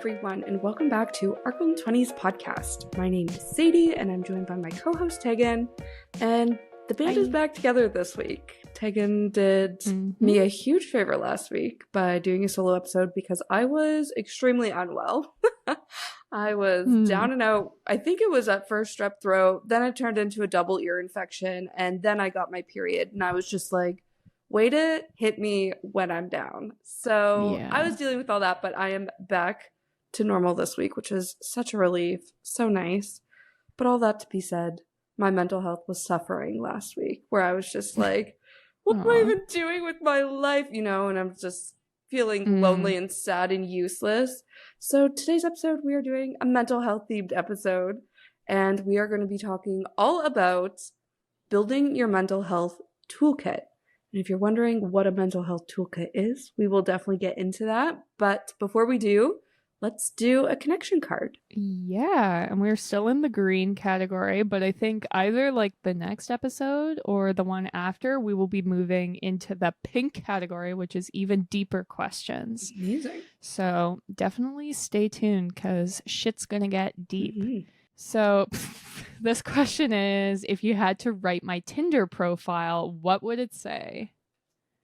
everyone, and welcome back to Arkham 20's podcast. My name is Sadie, and I'm joined by my co-host Tegan, and the band is back together this week. Tegan did me a huge favor last week by doing a solo episode because I was extremely unwell. I was down and out. I think it was at first strep throat, then it turned into a double ear infection, and then I got my period, and I was just like, way to hit me when I'm down. So I was dealing with all that, but I am back to normal this week, which is such a relief. So nice. But all that to be said, my mental health was suffering last week, where I was just like, what am I even doing with my life? You know, and I'm just feeling lonely and sad and useless. So today's episode, we are doing a mental health themed episode, and we are going to be talking all about building your mental health toolkit. And if you're wondering what a mental health toolkit is, we will definitely get into that. But before we do, let's do a connection card. Yeah, and we're still in the green category, but I think either like the next episode or the one after, we will be moving into the pink category, which is even deeper questions. Amazing. So definitely stay tuned because shit's gonna get deep. So this question is, if you had to write my Tinder profile, what would it say?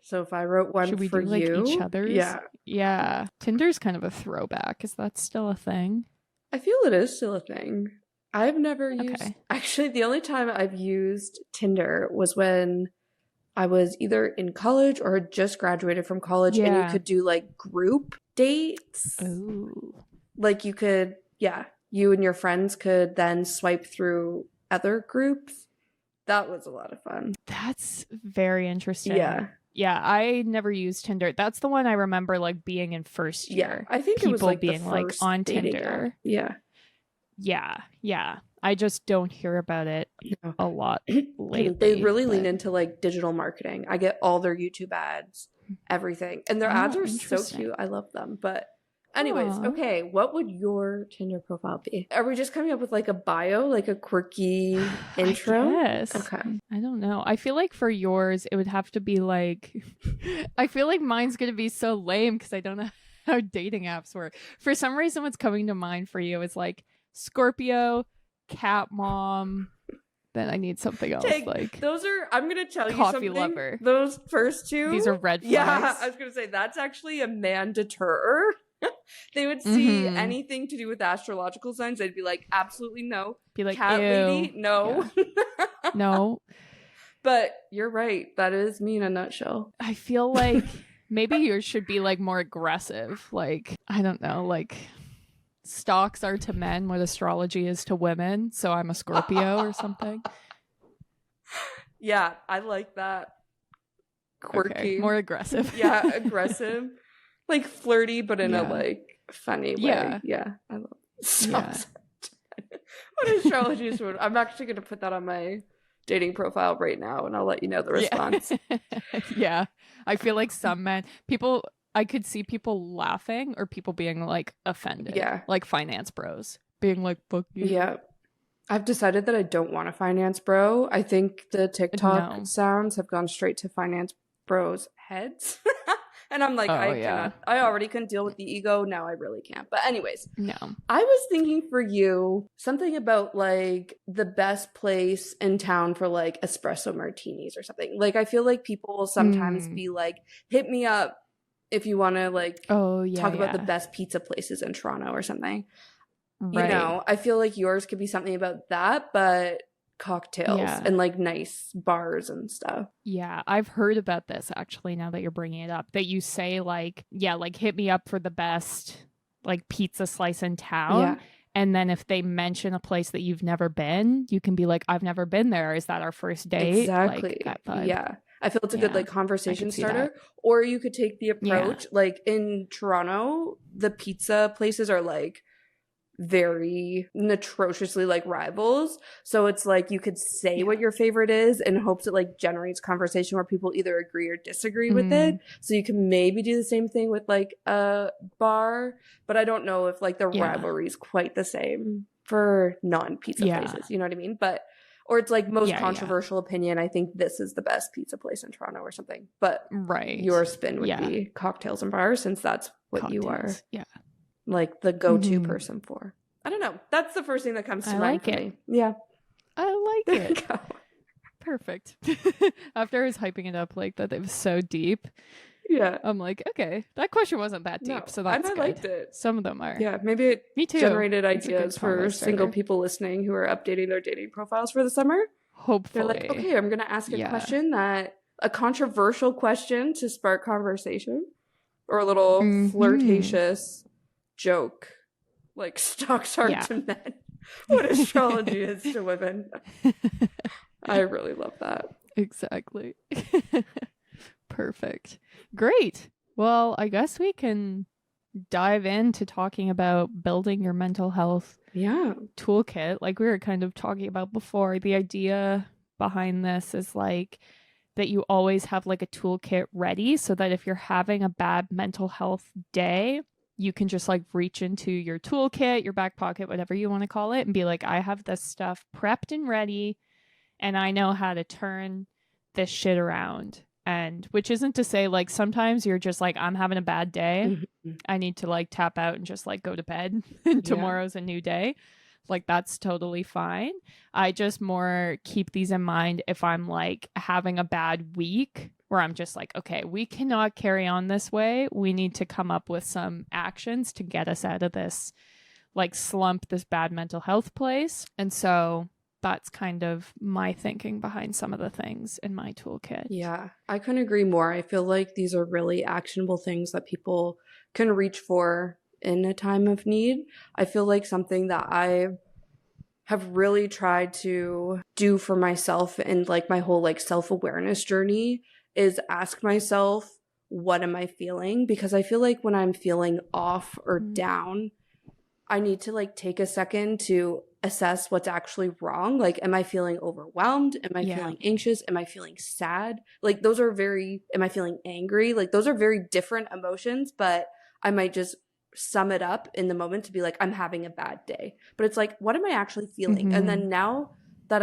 So if I wrote one Should we for do, like, you, each other's? Yeah. Tinder's kind of a throwback. Is that still a thing? I feel it is still a thing. I've never used... Actually, the only time I've used Tinder was when I was either in college or had just graduated from college, and you could do like group dates. Ooh. Like you could, you and your friends could then swipe through other groups. That was a lot of fun. That's very interesting. Yeah, I never used Tinder. That's the one I remember like being in first year. I think people it was like being like on Tinder. Yeah. I just don't hear about it a lot lately. They really lean into like digital marketing. I get all their YouTube ads, everything. And their ads are so cute. I love them. But anyways, okay, what would your Tinder profile be? Are we just coming up with like a bio, like a quirky intro? Yes. Okay. I don't know. I feel like for yours, it would have to be like, I feel like mine's going to be so lame because I don't know how dating apps work. For some reason, what's coming to mind for you is like Scorpio, cat mom. Then I need something else. Like those are, I'm going to tell you coffee something. Lover. Those first two. These are red flags. Yeah, I was going to say that's actually a man deterrer. They would see anything to do with astrological signs. They'd be like, absolutely no. Be like, cat lady, no. Yeah. No. But you're right. That is me in a nutshell. I feel like maybe yours should be like more aggressive. Like, I don't know, like stocks are to men what astrology is to women. So I'm a Scorpio or something. Yeah, I like that. Quirky. Okay, more aggressive. Yeah, aggressive. Like flirty, but in a like funny way. Yeah. I love it. What astrology is? I'm actually going to put that on my dating profile right now, and I'll let you know the response. Yeah. I feel like some men, I could see people laughing or people being like offended. Yeah. Like finance bros being like, fuck you. Yeah. I've decided that I don't want a finance bro. I think the TikTok sounds have gone straight to finance bros' heads. And I'm like, I already couldn't deal with the ego. Now I really can't. But anyways, no. I was thinking for you something about like the best place in town for like espresso martinis or something. Like I feel like people will sometimes be like, hit me up if you want to like talk about the best pizza places in Toronto or something. Right. You know, I feel like yours could be something about that, but cocktails and like nice bars and stuff. Yeah, I've heard about this actually now that you're bringing it up, that you say like, like hit me up for the best like pizza slice in town. Yeah. And then if they mention a place that you've never been, you can be like, I've never been there. Is that our first date? Exactly. Like, that vibe. Yeah. I feel it's a good like conversation starter. Or you could take the approach like in Toronto, the pizza places are like very atrociously like rivals, so it's like you could say what your favorite is in hopes it like generates conversation where people either agree or disagree with it. So you can maybe do the same thing with like a bar, but I don't know if like the rivalry is quite the same for non-pizza places, you know what I mean? But or it's like most controversial opinion, I think this is the best pizza place in Toronto or something, but your spin would be cocktails and bars, since that's what you are like the go-to person for. I don't know. That's the first thing that comes to mind for me. Yeah. I There like you it. go. Perfect. After I was hyping it up like that it was so deep, Yeah. I'm like, okay, that question wasn't that deep, No, so that's and I good. liked it. Some of them are. Yeah, maybe it Me too. generated It's a good ideas for combo single starter. people listening who are updating their dating profiles for the summer. Hopefully. They're like, okay, I'm going to ask a question a controversial question to spark conversation, or a little flirtatious joke, like stocks aren't to men, what astrology is to women. I really love that. Exactly. Perfect. Great. Well, I guess we can dive into talking about building your mental health toolkit. Like we were kind of talking about before, the idea behind this is like that you always have like a toolkit ready so that if you're having a bad mental health day, you can just like reach into your toolkit, your back pocket, whatever you want to call it, and be like, I have this stuff prepped and ready, and I know how to turn this shit around. And which isn't to say like sometimes you're just like, I'm having a bad day. I need to like tap out and just like go to bed and tomorrow's a new day. Like that's totally fine. I just more keep these in mind if I'm like having a bad week where I'm just like, okay, we cannot carry on this way. We need to come up with some actions to get us out of this like slump, this bad mental health place. And so that's kind of my thinking behind some of the things in my toolkit. Yeah, I couldn't agree more. I feel like these are really actionable things that people can reach for in a time of need. I feel like something that I have really tried to do for myself and like my whole like self-awareness journey is ask myself, what am I feeling? Because I feel like when I'm feeling off or down, I need to like take a second to assess what's actually wrong. Like, am I feeling overwhelmed? Am I feeling anxious? Am I feeling sad? Like those are am I feeling angry? Like those are very different emotions, but I might just sum it up in the moment to be like, I'm having a bad day. But it's like, what am I actually feeling? And then now that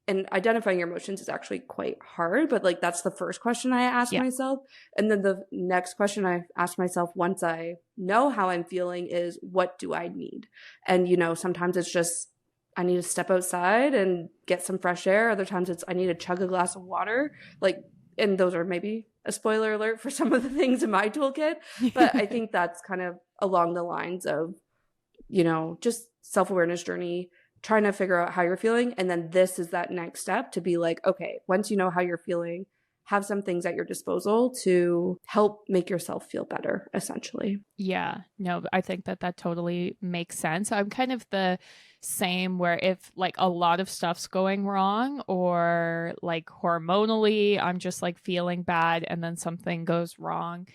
and identifying your emotions is actually quite hard, but like that's the first question I ask myself. And then the next question I ask myself once I know how I'm feeling is, what do I need? And, you know, sometimes it's just, I need to step outside and get some fresh air. Other times it's, I need to chug a glass of water. Like, and those are maybe a spoiler alert for some of the things in my toolkit. But I think that's kind of along the lines of, you know, just self-awareness journey, trying to figure out how you're feeling. And then this is that next step to be like, okay, once you know how you're feeling, have some things at your disposal to help make yourself feel better, essentially. Yeah, no, I think that totally makes sense. I'm kind of the same where if like a lot of stuff's going wrong or like hormonally, I'm just like feeling bad and then something goes wrong,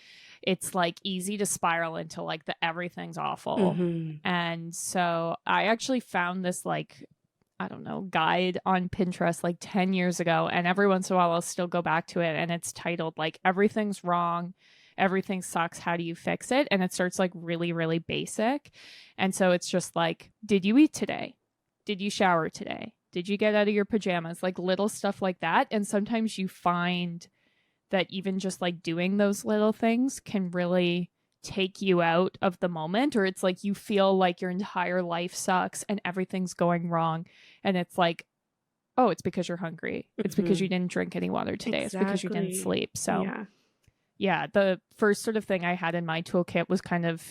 it's like easy to spiral into like the everything's awful. And so I actually found this like, I don't know, guide on Pinterest like 10 years ago. And every once in a while I'll still go back to it. And it's titled like, everything's wrong. Everything sucks. How do you fix it? And it starts like really, really basic. And so it's just like, did you eat today? Did you shower today? Did you get out of your pajamas? Like little stuff like that. And sometimes you find that even just like doing those little things can really take you out of the moment, or it's like you feel like your entire life sucks and everything's going wrong. And it's like, oh, it's because you're hungry. It's because you didn't drink any water today. It's because you didn't sleep. So yeah, the first sort of thing I had in my toolkit was kind of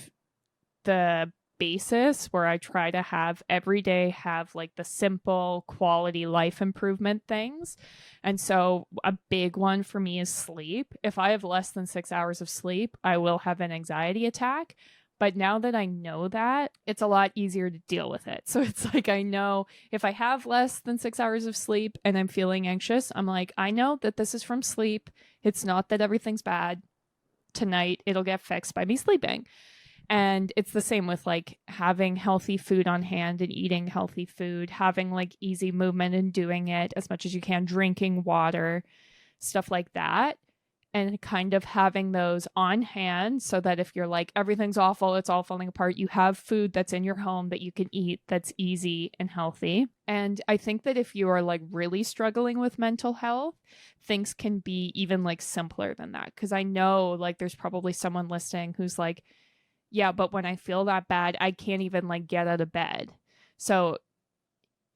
the basis where I try to have every day have like the simple quality life improvement things. And so a big one for me is sleep. If I have less than 6 hours of sleep, I will have an anxiety attack. But now that I know that, it's a lot easier to deal with it. So it's like, I know if I have less than 6 hours of sleep and I'm feeling anxious, I'm like, I know that this is from sleep. It's not that everything's bad. Tonight, it'll get fixed by me sleeping. And it's the same with like having healthy food on hand and eating healthy food, having like easy movement and doing it as much as you can, drinking water, stuff like that. And kind of having those on hand so that if you're like, everything's awful, it's all falling apart, you have food that's in your home that you can eat that's easy and healthy. And I think that if you are like really struggling with mental health, things can be even like simpler than that. Because I know like there's probably someone listening who's like, yeah, but when I feel that bad, I can't even like get out of bed. So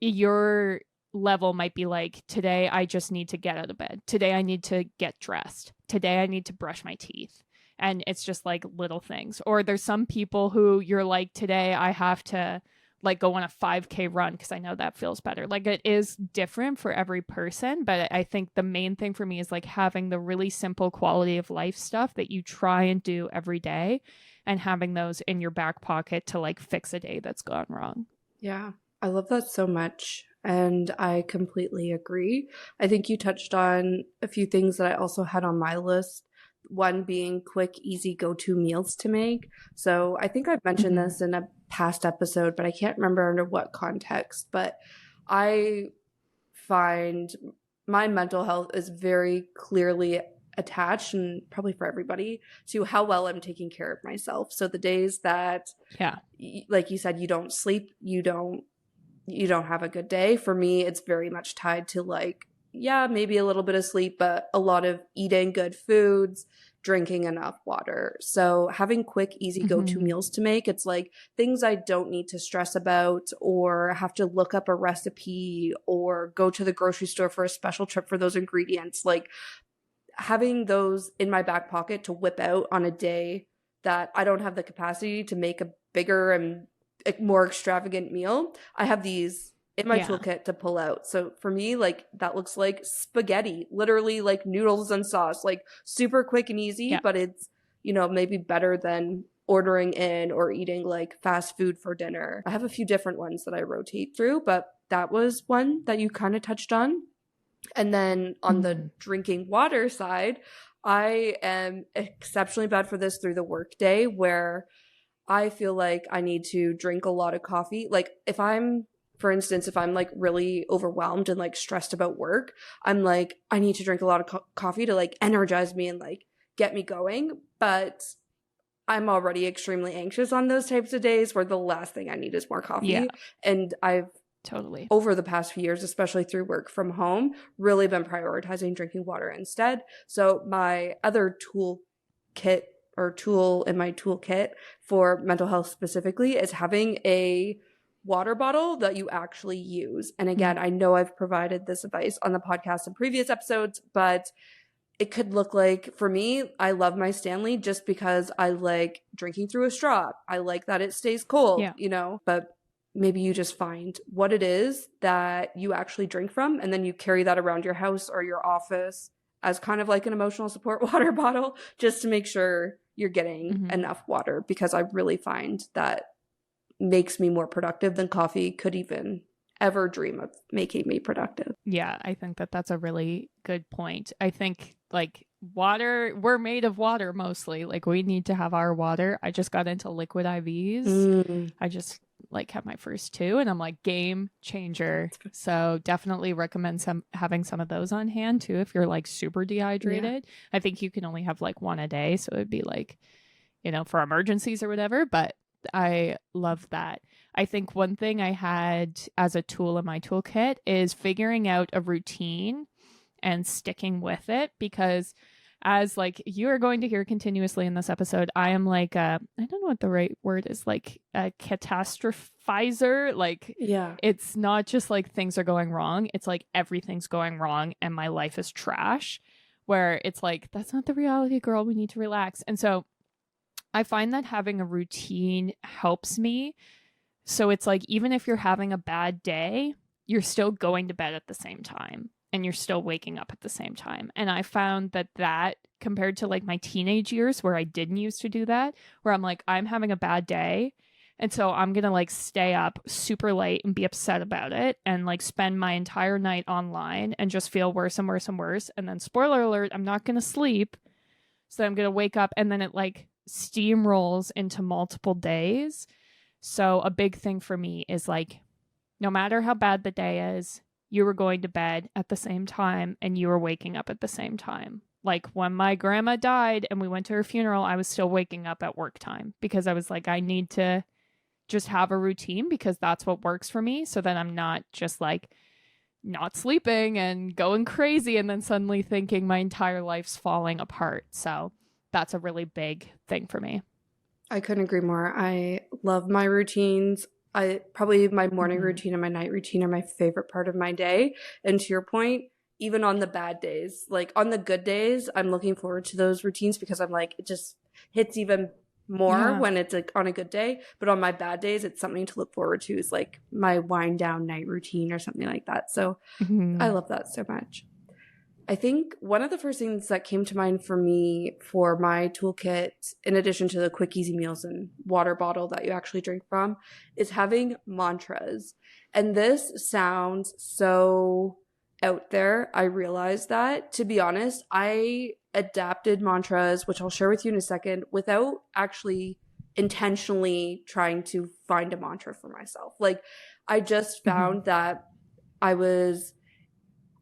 your level might be like, today I just need to get out of bed. Today I need to get dressed. Today I need to brush my teeth. And it's just like little things. Or there's some people who you're like, today I have to like go on a 5K run because I know that feels better. Like it is different for every person, but I think the main thing for me is like having the really simple quality of life stuff that you try and do every day and having those in your back pocket to like fix a day that's gone wrong. Yeah, I love that so much. And I completely agree. I think you touched on a few things that I also had on my list. One being quick, easy go-to meals to make. So I think I've mentioned this in a past episode, but I can't remember under what context. But I find my mental health is very clearly attached, and probably for everybody, to how well I'm taking care of myself. So the days that, like you said, you don't sleep, you don't have a good day. For me, it's very much tied to like, yeah, maybe a little bit of sleep, but a lot of eating good foods, drinking enough water. So having quick, easy go-to meals to make, it's like things I don't need to stress about or have to look up a recipe or go to the grocery store for a special trip for those ingredients. Like having those in my back pocket to whip out on a day that I don't have the capacity to make a bigger and more extravagant meal, I have these in my toolkit to pull out. So for me, like that looks like spaghetti, literally like noodles and sauce, like super quick and easy, but it's, you know, maybe better than ordering in or eating like fast food for dinner. I have a few different ones that I rotate through, but that was one that you kind of touched on. And then on the drinking water side, I am exceptionally bad for this through the workday, where I feel like I need to drink a lot of coffee. Like for instance, if I'm like really overwhelmed and like stressed about work, I'm like, I need to drink a lot of coffee to like energize me and like get me going. But I'm already extremely anxious on those types of days where the last thing I need is more coffee. Yeah. And I've totally, over the past few years, especially through work from home, really been prioritizing drinking water instead. So my other tool in my toolkit for mental health specifically is having a water bottle that you actually use. And again, I know I've provided this advice on the podcast in previous episodes, but it could look like, for me, I love my Stanley just because I like drinking through a straw. I like that it stays cold, you know, but maybe you just find what it is that you actually drink from, and then you carry that around your house or your office as kind of like an emotional support water bottle, just to make sure you're getting enough water, because I really find that makes me more productive than coffee could even ever dream of making me productive. Yeah, I think that that's a really good point. I think like water, we're made of water mostly. Like we need to have our water. I just got into liquid IVs. I just like have my first 2 and I'm like, game changer. So definitely recommend having some of those on hand too if you're like super dehydrated. I think you can only have like 1 a day, so it'd be like, you know, for emergencies or whatever, but I love that. I think one thing I had as a tool in my toolkit is figuring out a routine and sticking with it, because as like you are going to hear continuously in this episode, I am like I don't know what the right word is, like a catastrophizer. Like it's not just like things are going wrong, it's like everything's going wrong and my life is trash, where it's like, that's not the reality, girl, we need to relax. And so I find that having a routine helps me. So it's like, even if you're having a bad day, you're still going to bed at the same time and you're still waking up at the same time. And I found that compared to like my teenage years where I didn't used to do that, where I'm like, I'm having a bad day, and so I'm going to like stay up super late and be upset about it and like spend my entire night online and just feel worse and worse and worse. And then spoiler alert, I'm not going to sleep. So I'm going to wake up, and then it like steamrolls into multiple days. So a big thing for me is like, no matter how bad the day is, you were going to bed at the same time and you were waking up at the same time. Like when my grandma died and we went to her funeral, I was still waking up at work time because I was like, I need to just have a routine because that's what works for me. So that I'm not just like not sleeping and going crazy and then suddenly thinking my entire life's falling apart. So that's a really big thing for me. I couldn't agree more. I love my routines. Probably my morning routine and my night routine are my favorite part of my day. And to your point, even on the bad days, like on the good days, I'm looking forward to those routines because I'm like, it just hits even more when it's like on a good day. But on my bad days, it's something to look forward to, is like my wind down night routine or something like that. So I love that so much. I think one of the first things that came to mind for me for my toolkit, in addition to the quick, easy meals and water bottle that you actually drink from, is having mantras. And this sounds so out there. I realize that. To be honest, I adapted mantras, which I'll share with you in a second, without actually intentionally trying to find a mantra for myself. Like, I just found that I was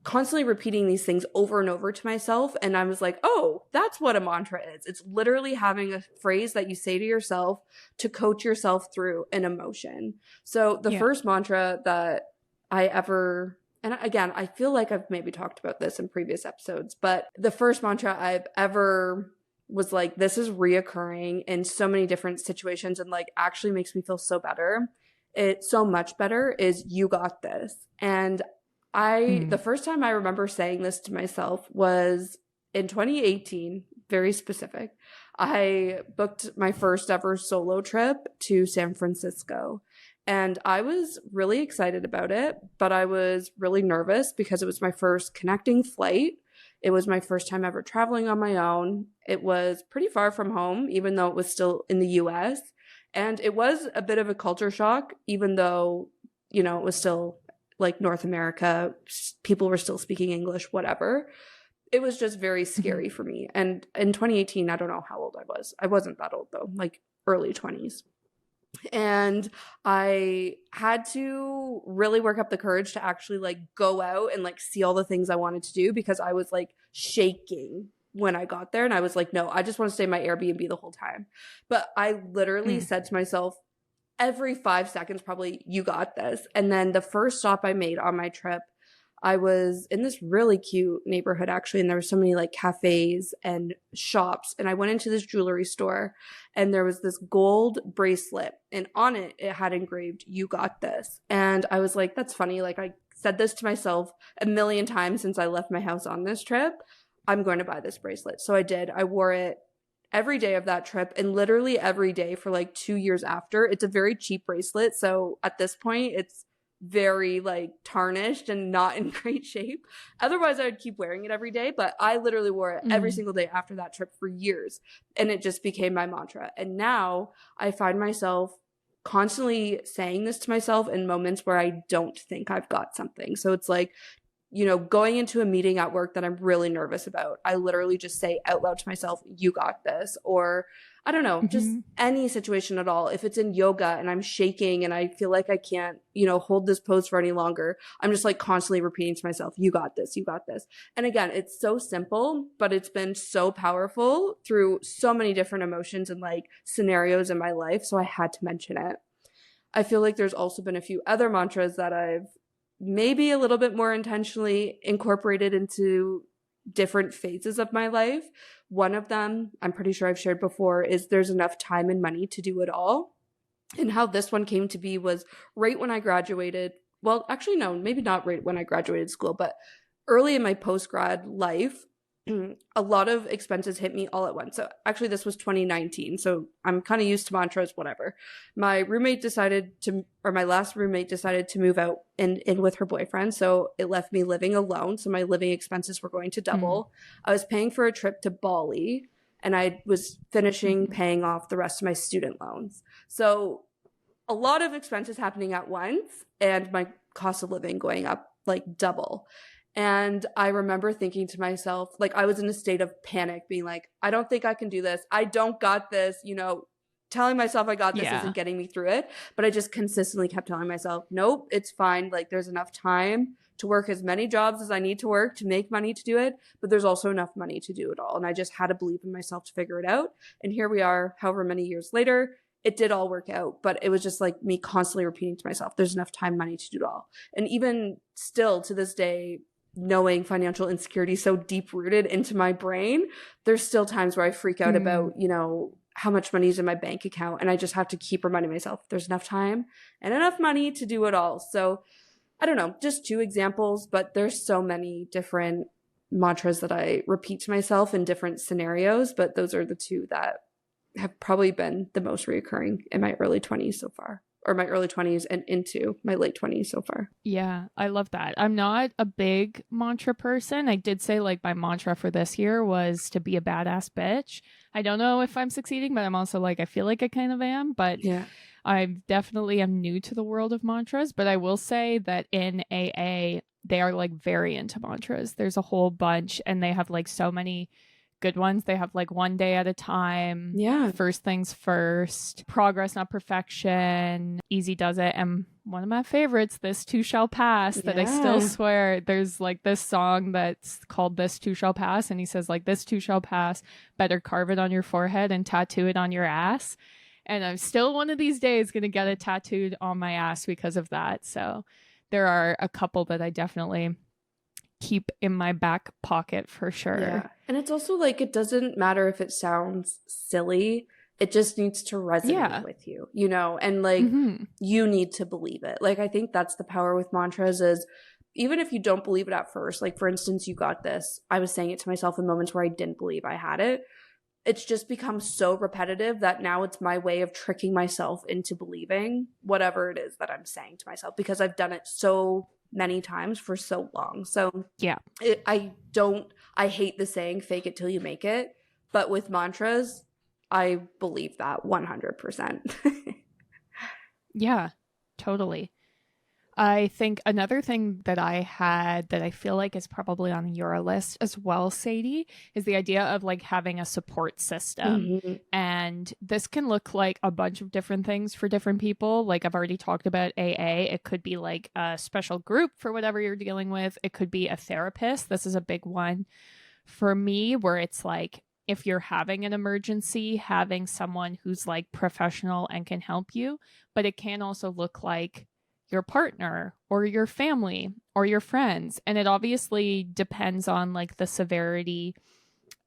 constantly repeating these things over and over to myself. And I was like, oh, that's what a mantra is. It's literally having a phrase that you say to yourself to coach yourself through an emotion. So the first mantra that I ever, and again, I feel like I've maybe talked about this in previous episodes, but the first mantra I've ever was like, this is reoccurring in so many different situations and like actually makes me feel so better. It's so much better, is you got this. And the first time I remember saying this to myself was in 2018, very specific. I booked my first ever solo trip to San Francisco. And I was really excited about it, but I was really nervous because it was my first connecting flight. It was my first time ever traveling on my own. It was pretty far from home, even though it was still in the US. And it was a bit of a culture shock, even though, you know, it was still like North America, people were still speaking English, whatever. It was just very scary for me. And in 2018, I don't know how old I was. I wasn't that old though, like early 20s. And I had to really work up the courage to actually like go out and like see all the things I wanted to do, because I was like shaking when I got there. And I was like, no, I just want to stay in my Airbnb the whole time. But I literally said to myself, every 5 seconds, probably, you got this. And then the first stop I made on my trip, I was in this really cute neighborhood actually, and there were so many like cafes and shops. And I went into this jewelry store and there was this gold bracelet, and on it, it had engraved, you got this. And I was like, that's funny. Like, I said this to myself a million times since I left my house on this trip. I'm going to buy this bracelet. So I did. I wore it every day of that trip, and literally every day for like 2 years after. It's a very cheap bracelet, so at this point it's very like tarnished and not in great shape. Otherwise I would keep wearing it every day, but I literally wore it every single day after that trip for years, and it just became my mantra. And now I find myself constantly saying this to myself in moments where I don't think I've got something. So it's like, you know, going into a meeting at work that I'm really nervous about, I literally just say out loud to myself, you got this. Or I don't know, just any situation at all. If it's in yoga and I'm shaking and I feel like I can't, you know, hold this pose for any longer, I'm just like constantly repeating to myself, you got this, you got this. And again, it's so simple, but it's been so powerful through so many different emotions and like scenarios in my life. So I had to mention it. I feel like there's also been a few other mantras that I've maybe a little bit more intentionally incorporated into different phases of my life. One of them, I'm pretty sure I've shared before, is there's enough time and money to do it all. And how this one came to be was right when I graduated. Well, actually, no, maybe not right when I graduated school, but early in my post-grad life, a lot of expenses hit me all at once. So actually this was 2019. So I'm kind of used to mantras, whatever. My last roommate decided to move out in with her boyfriend. So it left me living alone. So my living expenses were going to double. I was paying for a trip to Bali, and I was finishing paying off the rest of my student loans. So a lot of expenses happening at once, and my cost of living going up like double. And I remember thinking to myself, like, I was in a state of panic, being like, I don't think I can do this. I don't got this, you know, telling myself I got this isn't getting me through it. But I just consistently kept telling myself, nope, it's fine. Like, there's enough time to work as many jobs as I need to work to make money to do it. But there's also enough money to do it all. And I just had to believe in myself to figure it out. And here we are, however many years later. It did all work out, but it was just like me constantly repeating to myself, there's enough time, money to do it all. And even still to this day, knowing financial insecurity so deep rooted into my brain, there's still times where I freak out about, you know, how much money is in my bank account. And I just have to keep reminding myself there's enough time and enough money to do it all. So I don't know, just 2 examples, but there's so many different mantras that I repeat to myself in different scenarios. But those are the 2 that have probably been the most reoccurring in my early 20s so far, or my early 20s and into my late 20s so far. Yeah, I love that. I'm not a big mantra person. I did say like my mantra for this year was to be a badass bitch. I don't know if I'm succeeding, but I'm also like, I feel like I kind of am. But yeah, I definitely am new to the world of mantras. But I will say that in AA, they are like very into mantras. There's a whole bunch, and they have like so many good ones. They have like one day at a time. Yeah. First things first. Progress, not perfection. Easy does it. And one of my favorites, This Too Shall Pass, that I still swear there's like this song that's called This Too Shall Pass. And he says like, this too shall pass. Better carve it on your forehead and tattoo it on your ass. And I'm still one of these days going to get it tattooed on my ass because of that. So there are a couple that I definitely keep in my back pocket for sure. Yeah. And it's also like, it doesn't matter if it sounds silly. It just needs to resonate with you, you know, and like you need to believe it. Like, I think that's the power with mantras is even if you don't believe it at first, like for instance, you got this. I was saying it to myself in moments where I didn't believe I had it. It's just become so repetitive that now it's my way of tricking myself into believing whatever it is that I'm saying to myself because I've done it so many times for so long. So yeah, I hate the saying fake it till you make it, but with mantras I believe that 100%. Yeah, totally. I think another thing that I had that I feel like is probably on your list as well, Sadie, is the idea of like having a support system. And this can look like a bunch of different things for different people. Like I've already talked about AA. It could be like a special group for whatever you're dealing with. It could be a therapist. This is a big one for me where it's like, if you're having an emergency, having someone who's like professional and can help you, but it can also look like your partner or your family or your friends. And it obviously depends on like the severity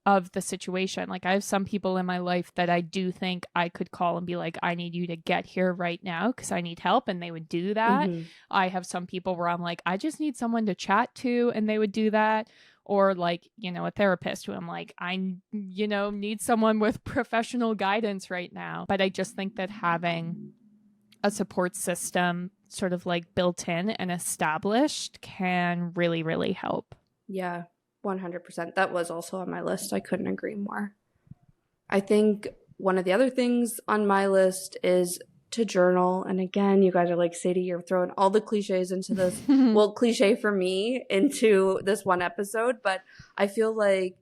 of the situation. Like I have some people in my life that I do think I could call and be like, I need you to get here right now because I need help, and they would do that. I have some people where I'm like, I just need someone to chat to, and they would do that. Or like, you know, a therapist who I'm like, I, you know, need someone with professional guidance right now. But I just think that having a support system sort of like built in and established can really, really help. Yeah, 100%. That was also on my list. I couldn't agree more. I think one of the other things on my list is to journal. And again, you guys are like, Sadie, you're throwing all the cliches into this. Well, cliche for me into this one episode. But I feel like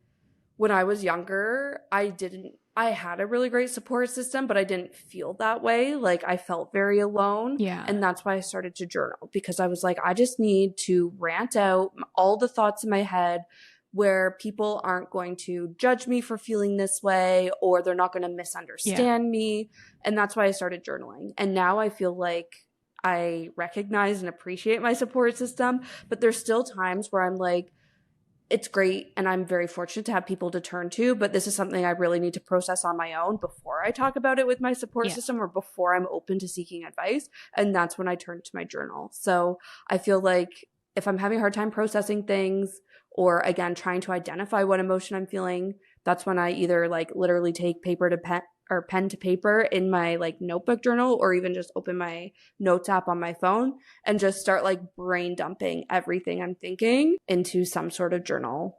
when I was younger, I had a really great support system, but I didn't feel that way. Like I felt very alone. Yeah. And that's why I started to journal, because I was like, I just need to rant out all the thoughts in my head where people aren't going to judge me for feeling this way, or they're not going to misunderstand me. And that's why I started journaling. And now I feel like I recognize and appreciate my support system, but there's still times where I'm like, it's great and I'm very fortunate to have people to turn to, but this is something I really need to process on my own before I talk about it with my support system or before I'm open to seeking advice. And that's when I turn to my journal. So I feel like if I'm having a hard time processing things, or again, trying to identify what emotion I'm feeling, that's when I either like literally take paper to pen or pen to paper in my like notebook journal, or even just open my notes app on my phone and just start like brain dumping everything I'm thinking into some sort of journal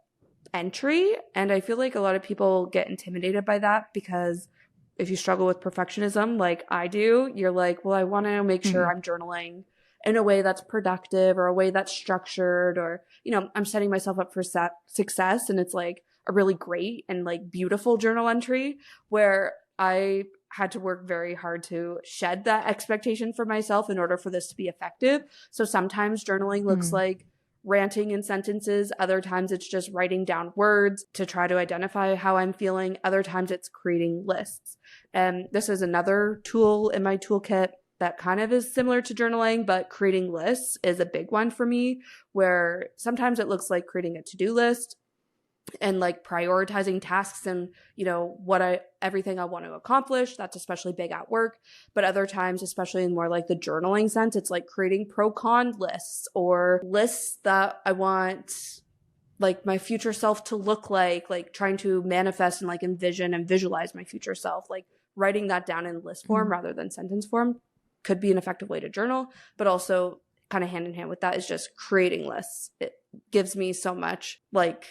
entry. And I feel like a lot of people get intimidated by that, because if you struggle with perfectionism like I do, you're like, well, I want to make sure I'm journaling in a way that's productive or a way that's structured, or, you know, I'm setting myself up for success. And it's like a really great and like beautiful journal entry where I had to work very hard to shed that expectation for myself in order for this to be effective. So sometimes journaling looks like ranting in sentences. Other times it's just writing down words to try to identify how I'm feeling. Other times it's creating lists. And this is another tool in my toolkit that kind of is similar to journaling, but creating lists is a big one for me, where sometimes it looks like creating a to-do list. and like prioritizing tasks and, you know, everything I want to accomplish. That's especially big at work. But other times, especially in more like the journaling sense, it's like creating pro-con lists or lists that I want like my future self to look like trying to manifest and like envision and visualize my future self, like writing that down in list form rather than sentence form could be an effective way to journal. But also kind of hand in hand with that is just creating lists. It gives me so much like,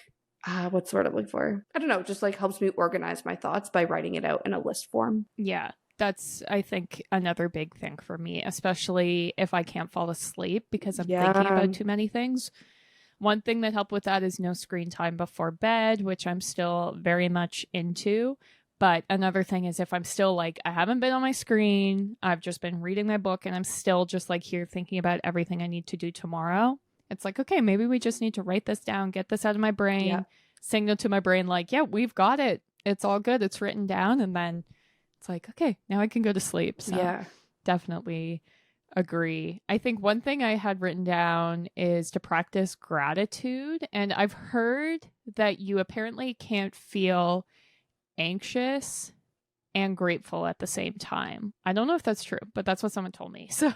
what's the word I'm looking for? I don't know, just like helps me organize my thoughts by writing it out in a list form. Yeah, that's, I think, another big thing for me, especially if I can't fall asleep because I'm thinking about too many things. One thing that helped with that is no screen time before bed, which I'm still very much into. But another thing is if I'm still like, I haven't been on my screen, I've just been reading my book, and I'm still just like here thinking about everything I need to do tomorrow. It's like, okay, maybe we just need to write this down, get this out of my brain, signal to my brain like, yeah, we've got it. It's all good. It's written down. And then it's like, okay, now I can go to sleep. So definitely agree. I think one thing I had written down is to practice gratitude. And I've heard that you apparently can't feel anxious and grateful at the same time. I don't know if that's true, but that's what someone told me. So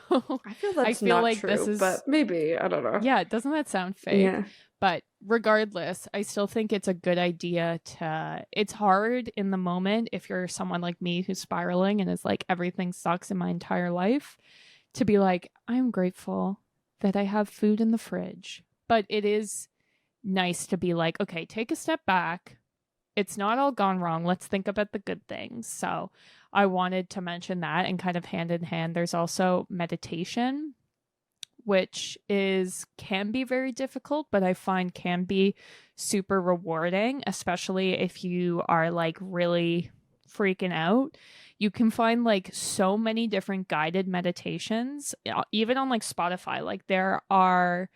I feel that's not like true, this is, but maybe, I don't know. Yeah, doesn't that sound fake? Yeah. But regardless, I still think it's a good idea it's hard in the moment if you're someone like me who's spiraling and is like, everything sucks in my entire life, to be like, I'm grateful that I have food in the fridge. But it is nice to be like, okay, take a step back. It's not all gone wrong. Let's think about the good things. So I wanted to mention that, and kind of hand in hand, there's also meditation, which can be very difficult, but I find can be super rewarding, especially if you are like really freaking out. You can find like so many different guided meditations, even on like Spotify. Like there are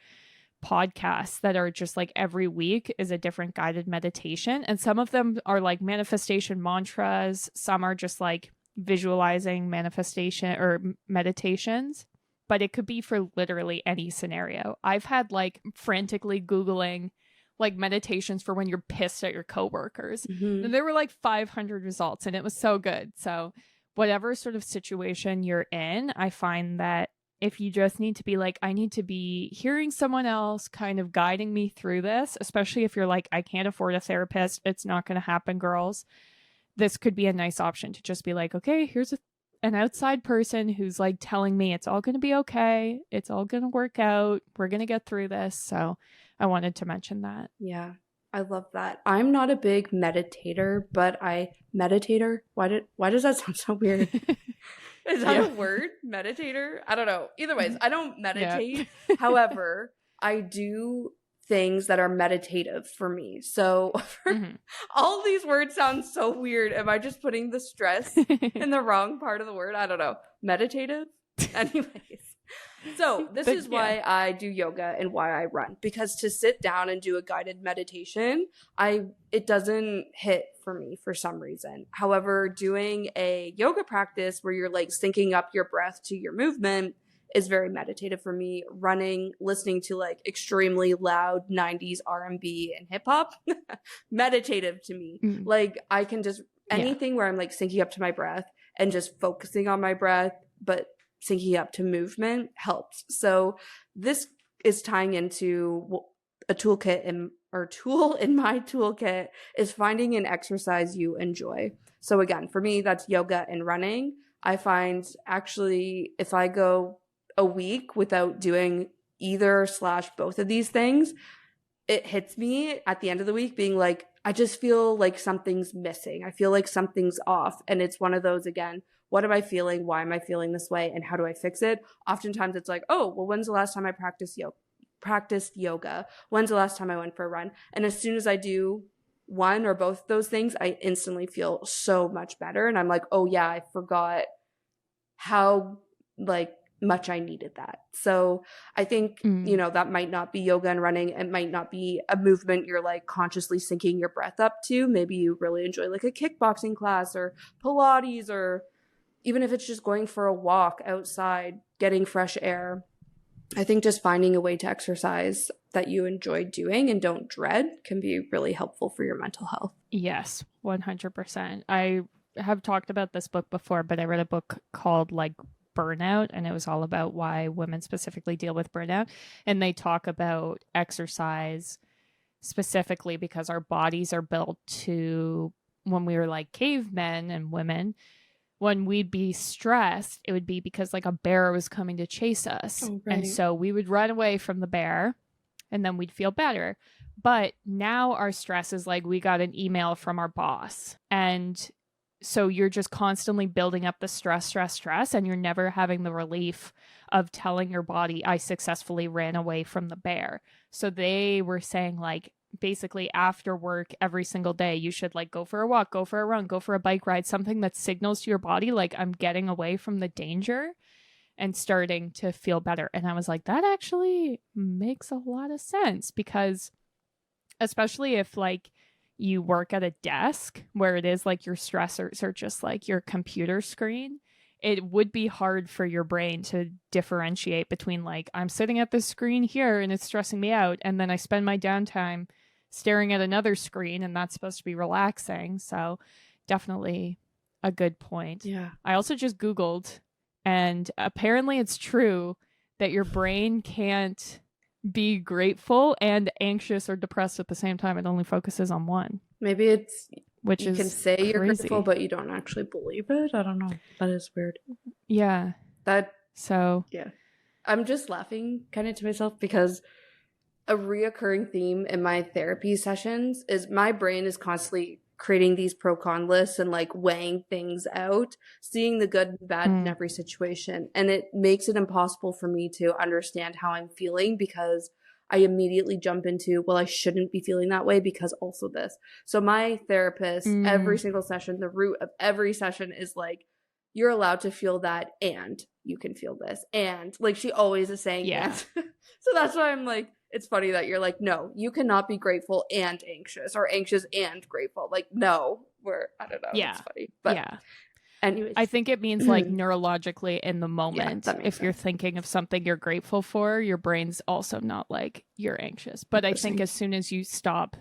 podcasts that are just like every week is a different guided meditation, and some of them are like manifestation mantras, some are just like visualizing manifestation or meditations, but it could be for literally any scenario. I've had like frantically Googling like meditations for when you're pissed at your coworkers, and there were like 500 results, and it was so good. So whatever sort of situation you're in, I find that if you just need to be like, I need to be hearing someone else kind of guiding me through this, especially if you're like, I can't afford a therapist, it's not going to happen, girls. This could be a nice option to just be like, okay, here's an outside person who's like telling me it's all going to be okay. It's all going to work out. We're going to get through this. So I wanted to mention that. Yeah, I love that. I'm not a big meditator, but meditator. Why does that sound so weird? Is that a word? Meditator? I don't know. Either ways, I don't meditate. Yeah. However, I do things that are meditative for me. So all these words sound so weird. Am I just putting the stress in the wrong part of the word? I don't know. Meditative? Anyways. So this is why I do yoga and why I run, because to sit down and do a guided meditation, it doesn't hit for me for some reason. However, doing a yoga practice where you're like syncing up your breath to your movement is very meditative for me. Running, listening to like extremely loud 90s R&B and hip hop, meditative to me. Like I can just anything where I'm like syncing up to my breath and just focusing on my breath, but syncing up to movement helps. So this is tying into a toolkit tool in my toolkit is finding an exercise you enjoy. So again, for me, that's yoga and running. I find actually if I go a week without doing either / both of these things, it hits me at the end of the week being like, I just feel like something's missing. I feel like something's off. And it's one of those, again, what am I feeling? Why am I feeling this way? And how do I fix it? Oftentimes it's like, oh, well, when's the last time I practiced yoga? When's the last time I went for a run? And as soon as I do one or both of those things, I instantly feel so much better. And I'm like, oh yeah, I forgot how like much I needed that. So I think, that might not be yoga and running. It might not be a movement you're like consciously syncing your breath up to. Maybe you really enjoy like a kickboxing class or Pilates, or even if it's just going for a walk outside, getting fresh air. I think just finding a way to exercise that you enjoy doing and don't dread can be really helpful for your mental health. Yes, 100%. I have talked about this book before, but I read a book called like Burnout, and it was all about why women specifically deal with burnout. And they talk about exercise specifically because our bodies are built to, when we were like cavemen and women, when we'd be stressed, it would be because like a bear was coming to chase us. Oh, right. And so we would run away from the bear and then we'd feel better. But now our stress is like we got an email from our boss. And so you're just constantly building up the stress, and you're never having the relief of telling your body, I successfully ran away from the bear. So they were saying like, basically after work every single day, you should like go for a walk, go for a run, go for a bike ride, something that signals to your body like I'm getting away from the danger and starting to feel better. And I was like, that actually makes a lot of sense, because especially if like you work at a desk where it is like your stressors are just like your computer screen, it would be hard for your brain to differentiate between like, I'm sitting at this screen here and it's stressing me out, and then I spend my downtime staring at another screen and that's supposed to be relaxing. So definitely a good point. Yeah. I also just Googled, and apparently it's true that your brain can't be grateful and anxious or depressed at the same time. It only focuses on one. Maybe it's, which you is can say crazy. You're grateful, but you don't actually believe it. I don't know. That is weird. Yeah. Yeah. I'm just laughing kind of to myself because a reoccurring theme in my therapy sessions is my brain is constantly creating these pro-con lists and like weighing things out, seeing the good and bad in every situation. And it makes it impossible for me to understand how I'm feeling because I immediately jump into, well, I shouldn't be feeling that way because also this. So my therapist, every single session, the root of every session is like, you're allowed to feel that and you can feel this. And like, she always is saying, yeah. So that's why I'm like, it's funny that you're like, no, you cannot be grateful and anxious or anxious and grateful. Like, no, I don't know. Yeah. It's funny. But yeah. Anyways. I think it means like neurologically in the moment, if you're sense. thinking of something you're grateful for, your brain's also not like you're anxious. But I think as soon as you stop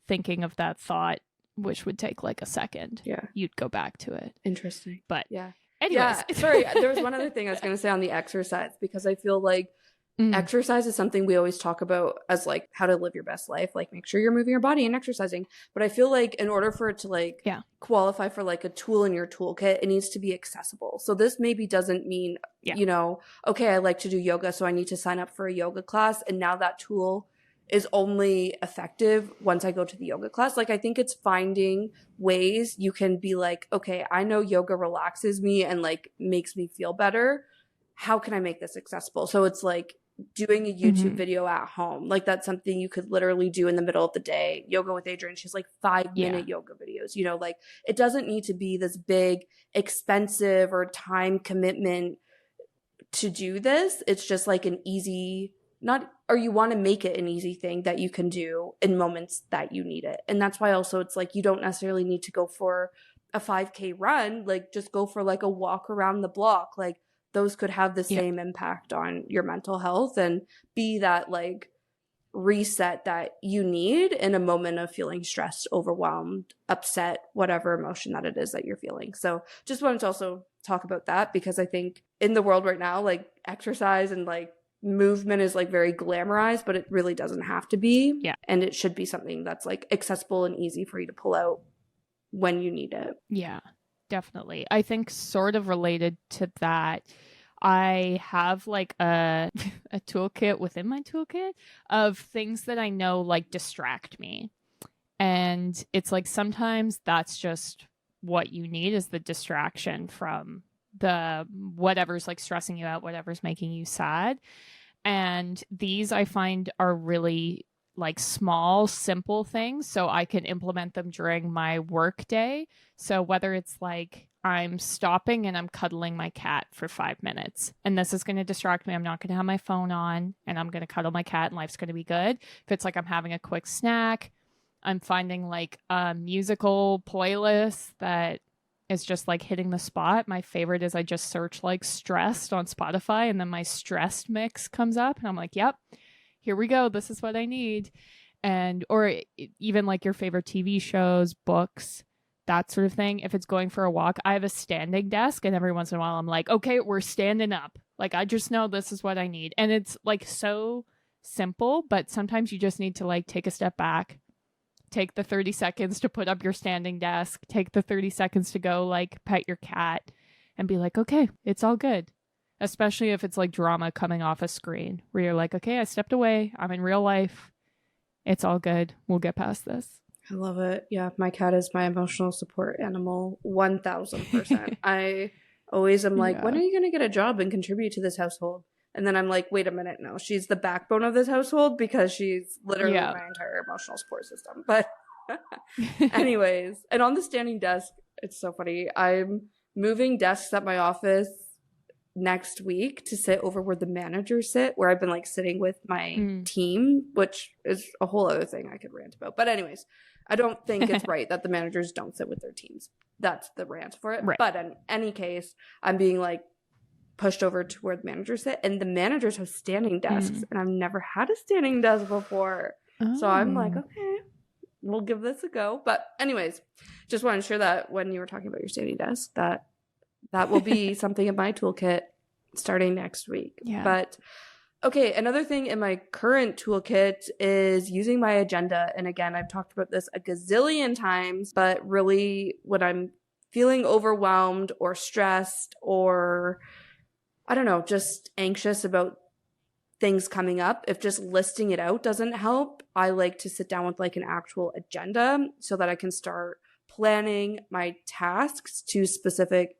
thinking of that thought, which would take like a second, you'd go back to it. Interesting. But yeah. Anyways. Yeah, sorry. There was one other thing I was going to say on the exercise, because I feel like exercise is something we always talk about as like how to live your best life, like make sure you're moving your body and exercising. But I feel like in order for it to like qualify for like a tool in your toolkit, it needs to be accessible. So this maybe doesn't mean, you know, okay, I like to do yoga, so I need to sign up for a yoga class. And now that tool is only effective once I go to the yoga class. Like, I think it's finding ways you can be like, okay, I know yoga relaxes me and like makes me feel better. How can I make this accessible? So it's like doing a YouTube video at home. Like, that's something you could literally do in the middle of the day. Yoga with Adrienne, she's like 5-minute yoga videos, you know, like it doesn't need to be this big, expensive or time commitment to do this. It's just like an easy, or you want to make it an easy thing that you can do in moments that you need it. And that's why also it's like, you don't necessarily need to go for a 5K run, like just go for like a walk around the block. Like, those could have the same impact on your mental health and be that like reset that you need in a moment of feeling stressed, overwhelmed, upset, whatever emotion that it is that you're feeling. So just wanted to also talk about that, because I think in the world right now, like exercise and like movement is like very glamorized, but it really doesn't have to be. Yeah. And it should be something that's like accessible and easy for you to pull out when you need it. Yeah. Definitely. I think sort of related to that, I have like a toolkit within my toolkit of things that I know like distract me. And it's like sometimes that's just what you need, is the distraction from the whatever's like stressing you out, whatever's making you sad. And these I find are really like small, simple things, so I can implement them during my work day. So whether it's like I'm stopping and I'm cuddling my cat for 5 minutes, and this is going to distract me. I'm not going to have my phone on, and I'm going to cuddle my cat, and life's going to be good. If it's like I'm having a quick snack, I'm finding like a musical playlist that is just like hitting the spot. My favorite is I just search like stressed on Spotify, and then my stressed mix comes up, and I'm like, yep, here we go. This is what I need. And, or even like your favorite TV shows, books, that sort of thing. If it's going for a walk, I have a standing desk, and every once in a while I'm like, okay, we're standing up. Like, I just know this is what I need. And it's like so simple, but sometimes you just need to like take a step back, take the 30 seconds to put up your standing desk, take the 30 seconds to go like pet your cat, and be like, okay, it's all good. Especially if it's like drama coming off a screen where you're like, okay, I stepped away. I'm in real life. It's all good. We'll get past this. I love it. Yeah, my cat is my emotional support animal, 1000%. I always am like, when are you going to get a job and contribute to this household? And then I'm like, wait a minute, no, she's the backbone of this household because she's literally my entire emotional support system. But anyways, and on the standing desk, it's so funny. I'm moving desks at my office next week to sit over where the managers sit, where I've been like sitting with my team, which is a whole other thing I could rant about. But anyways, I don't think it's right that the managers don't sit with their teams. That's the rant for it. Right. But in any case, I'm being like pushed over to where the managers sit, and the managers have standing desks, and I've never had a standing desk before. So I'm like, okay, we'll give this a go. But anyways, just want to share that when you were talking about your standing desk, that will be something in my toolkit starting next week. Yeah. But okay, another thing in my current toolkit is using my agenda. And again, I've talked about this a gazillion times, but really when I'm feeling overwhelmed or stressed or I don't know, just anxious about things coming up, if just listing it out doesn't help, I like to sit down with like an actual agenda so that I can start planning my tasks to specific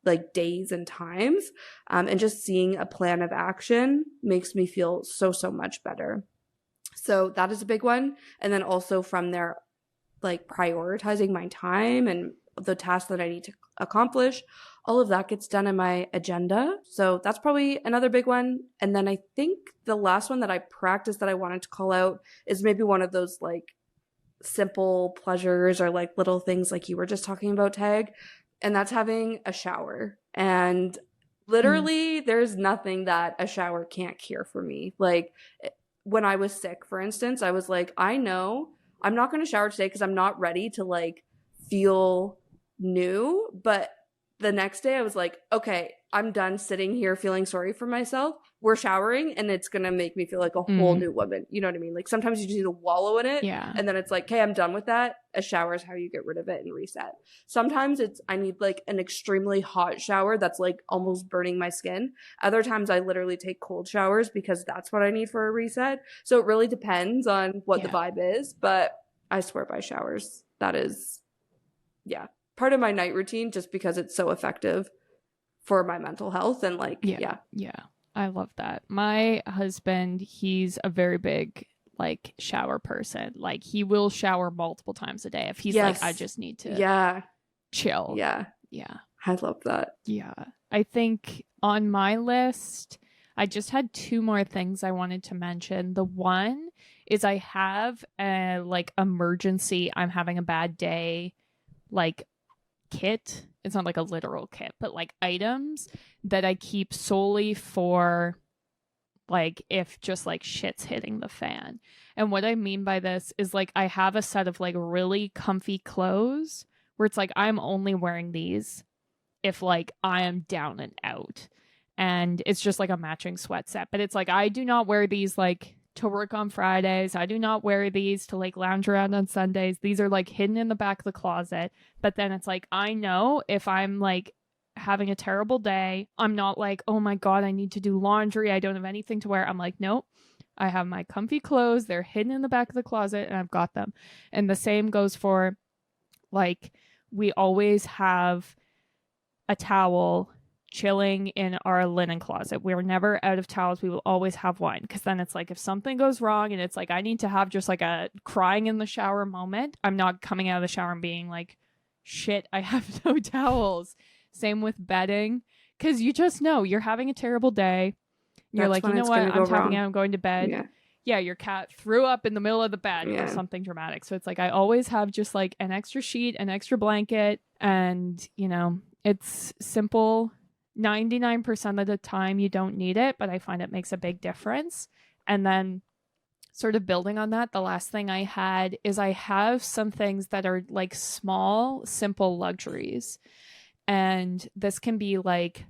like days and times. And just seeing a plan of action makes me feel so much better. So that is a big one. And then also from there, like prioritizing my time and the tasks that I need to accomplish, all of that gets done in my agenda. So that's probably another big one. And then I think the last one that I practiced that I wanted to call out is maybe one of those like simple pleasures or like little things like you were just talking about, Tag. And that's having a shower. And literally there's nothing that a shower can't cure for me. Like when I was sick, for instance, I was like, I know I'm not going to shower today because I'm not ready to like feel new. But the next day I was like, okay, I'm done sitting here feeling sorry for myself. We're showering and it's going to make me feel like a whole new woman. You know what I mean? Like sometimes you just need to wallow in it. Yeah. And then it's like, okay, I'm done with that. A shower is how you get rid of it and reset. Sometimes I need like an extremely hot shower that's like almost burning my skin. Other times I literally take cold showers because that's what I need for a reset. So it really depends on what the vibe is. But I swear by showers. That is, part of my night routine just because it's so effective for my mental health and like, Yeah. I love that. My husband, he's a very big like shower person. Like he will shower multiple times a day if he's like, I just need to chill. Yeah. I love that. Yeah. I think on my list, I just had two more things I wanted to mention. The one is I have a like emergency, I'm having a bad day, like kit. It's not like a literal kit, but like items that I keep solely for like if just like shit's hitting the fan. And what I mean by this is like I have a set of like really comfy clothes where it's like I'm only wearing these if like I am down and out. And it's just like a matching sweat set. But it's like I do not wear these like to work on Fridays. I do not wear these to like lounge around on Sundays. These are like hidden in the back of the closet. But then it's like, I know if I'm like having a terrible day, I'm not like, oh my God, I need to do laundry. I don't have anything to wear. I'm like, nope, I have my comfy clothes. They're hidden in the back of the closet and I've got them. And the same goes for like, we always have a towel chilling in our linen closet. We're never out of towels. We will always have one because then it's like if something goes wrong and it's like I need to have just like a crying in the shower moment, I'm not coming out of the shower and being like, shit, I have no towels. Same with bedding, because you just know you're having a terrible day. You're like, you know what, I'm tapping out, I'm going to bed. your cat threw up in the middle of the bed Yeah. or something dramatic. So it's like I always have just like an extra sheet, an extra blanket, and it's simple. 99% of the time you don't need it, but I find it makes a big difference. And then sort of building on that, the last thing I had is I have some things that are like small, simple luxuries. And this can be like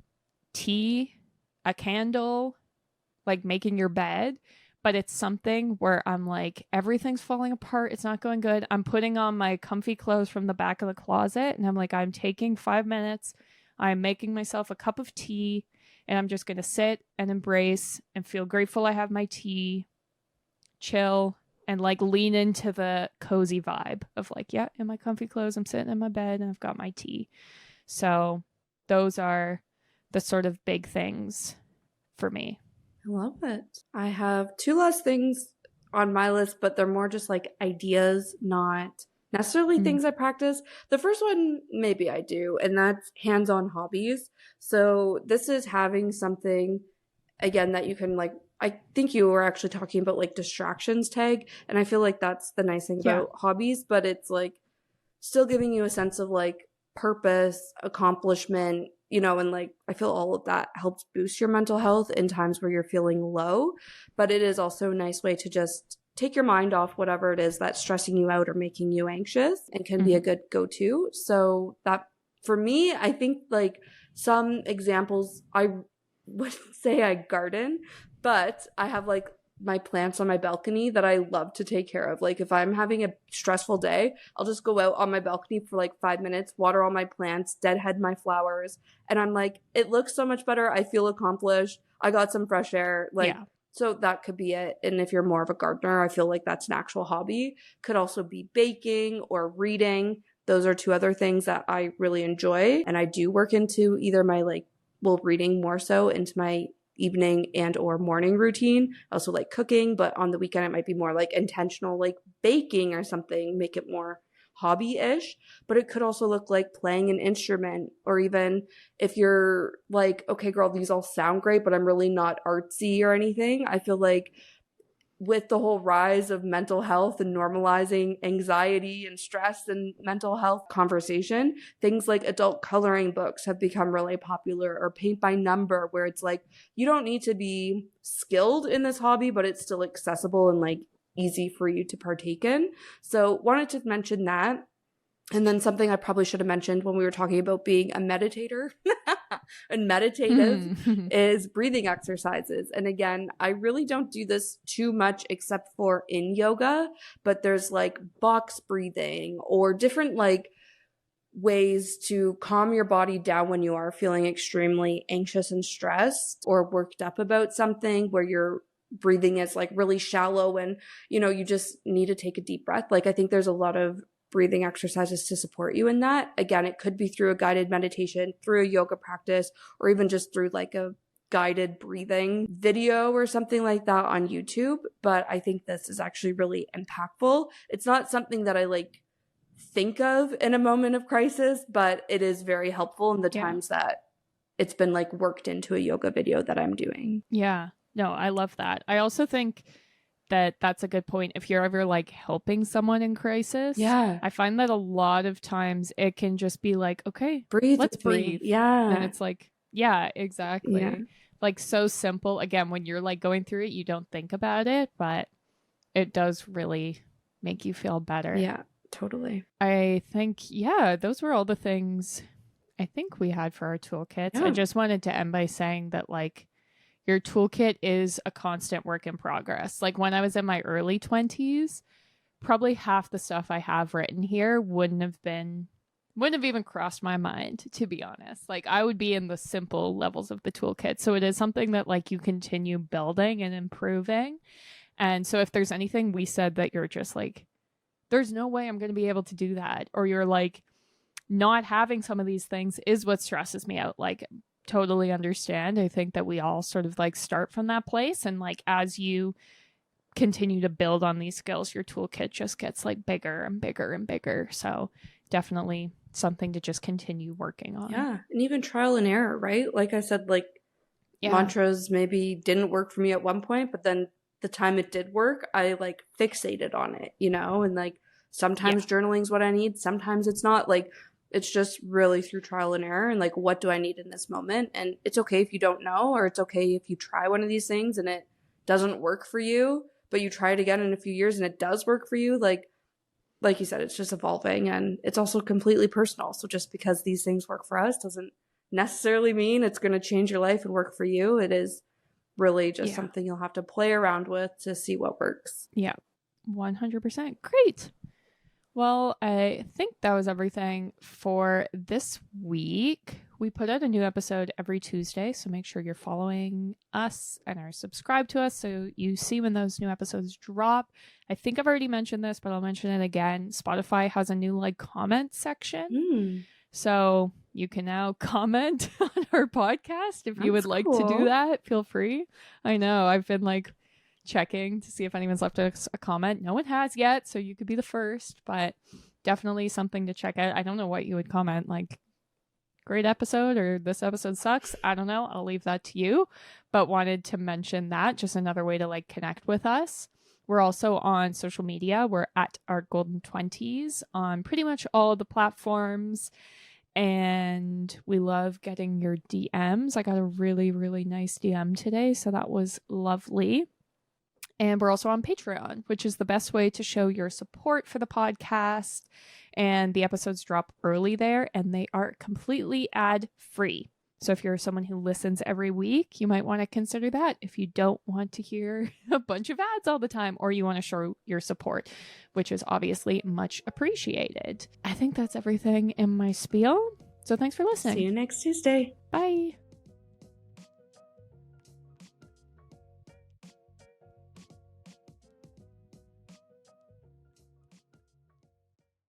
tea, a candle, like making your bed. But it's something where I'm like, everything's falling apart. It's not going good. I'm putting on my comfy clothes from the back of the closet. And I'm like, I'm taking 5 minutes. I'm making myself a cup of tea. And I'm just going to sit and embrace and feel grateful I have my tea, chill, and like lean into the cozy vibe of like, yeah, in my comfy clothes, I'm sitting in my bed and I've got my tea. So those are the sort of big things for me. I love it. I have 2 last things on my list, but they're more just like ideas, not necessarily things I practice. The first one, maybe I do, and that's hands-on hobbies. So this is having something, again, that you can like, I think you were actually talking about like distractions tag, and I feel like that's the nice thing about hobbies, but it's like still giving you a sense of like purpose, accomplishment, and like I feel all of that helps boost your mental health in times where you're feeling low. But it is also a nice way to just take your mind off whatever it is that's stressing you out or making you anxious, and can be a good go-to. So that for me, I think like some examples, I would say I garden, but I have like my plants on my balcony that I love to take care of. Like if I'm having a stressful day, I'll just go out on my balcony for like 5 minutes, water all my plants, deadhead my flowers. And I'm like, it looks so much better. I feel accomplished. I got some fresh air. Like, so that could be it. And if you're more of a gardener, I feel like that's an actual hobby. Could also be baking or reading. Those are 2 other things that I really enjoy. And I do work into either my reading more so into my evening and or morning routine. I also like cooking, but on the weekend it might be more like intentional, like baking or something, make it more hobby-ish. But it could also look like playing an instrument, or even if you're like, okay, girl, these all sound great, but I'm really not artsy or anything. I feel like with the whole rise of mental health and normalizing anxiety and stress and mental health conversation, things like adult coloring books have become really popular, or paint by number, where it's like, you don't need to be skilled in this hobby, but it's still accessible and like easy for you to partake in. So wanted to mention that. And then something I probably should have mentioned when we were talking about being a meditator and meditative is breathing exercises. And again, I really don't do this too much except for in yoga, but there's like box breathing or different like ways to calm your body down when you are feeling extremely anxious and stressed or worked up about something, where your breathing is like really shallow and, you just need to take a deep breath. Like I think there's a lot of breathing exercises to support you in that. Again, it could be through a guided meditation, through a yoga practice, or even just through like a guided breathing video or something like that on YouTube. But I think this is actually really impactful. It's not something that I like think of in a moment of crisis, but it is very helpful in the times that it's been like worked into a yoga video that I'm doing. Yeah, no, I love that. I also think that that's a good point. If you're ever like helping someone in crisis, I find that a lot of times it can just be like, okay, let's breathe. Yeah. And it's like, yeah, exactly. Yeah. Like so simple. Again, when you're like going through it, you don't think about it, but it does really make you feel better. Yeah, totally. I think, those were all the things I think we had for our toolkits. I just wanted to end by saying that like, your toolkit is a constant work in progress. Like when I was in my early 20s, probably half the stuff I have written here wouldn't have even crossed my mind, to be honest. Like I would be in the simple levels of the toolkit. So it is something that like you continue building and improving. And so if there's anything we said that you're just like, there's no way I'm going to be able to do that, or you're like, not having some of these things is what stresses me out. Like, totally understand. I think that we all sort of like start from that place, and like as you continue to build on these skills, your toolkit just gets like bigger and bigger and bigger. So definitely something to just continue working on. Yeah, and even trial and error, right? Like I said, like mantras maybe didn't work for me at one point, but then the time it did work, I like fixated on it, you know, and like sometimes journaling's what I need, sometimes it's not. Like it's just really through trial and error and like what do I need in this moment. And it's okay if you don't know, or it's okay if you try one of these things and it doesn't work for you, but you try it again in a few years and it does work for you. Like you said, it's just evolving, and it's also completely personal. So just because these things work for us doesn't necessarily mean it's going to change your life and work for you. It is really just something you'll have to play around with to see what works. Yeah, 100%. Great. Well, I think that was everything for this week. We put out a new episode every Tuesday, so make sure you're following us and are subscribed to us so you see when those new episodes drop. I think I've already mentioned this, but I'll mention it again. Spotify has a new like comment section. So you can now comment on our podcast if you would like to do that. Feel free. I know I've been like checking to see if anyone's left us a comment. No one has yet, so you could be the first, but definitely something to check out. I don't know what you would comment, like great episode or this episode sucks. I don't know. I'll leave that to you, but wanted to mention that, just another way to like connect with us. We're also on social media. We're at our Golden 20s on pretty much all the platforms. And we love getting your DMs. I got a really, really nice DM today, so that was lovely. And we're also on Patreon, which is the best way to show your support for the podcast. And the episodes drop early there, and they are completely ad-free. So if you're someone who listens every week, you might want to consider that if you don't want to hear a bunch of ads all the time, or you want to show your support, which is obviously much appreciated. I think that's everything in my spiel. So thanks for listening. See you next Tuesday. Bye.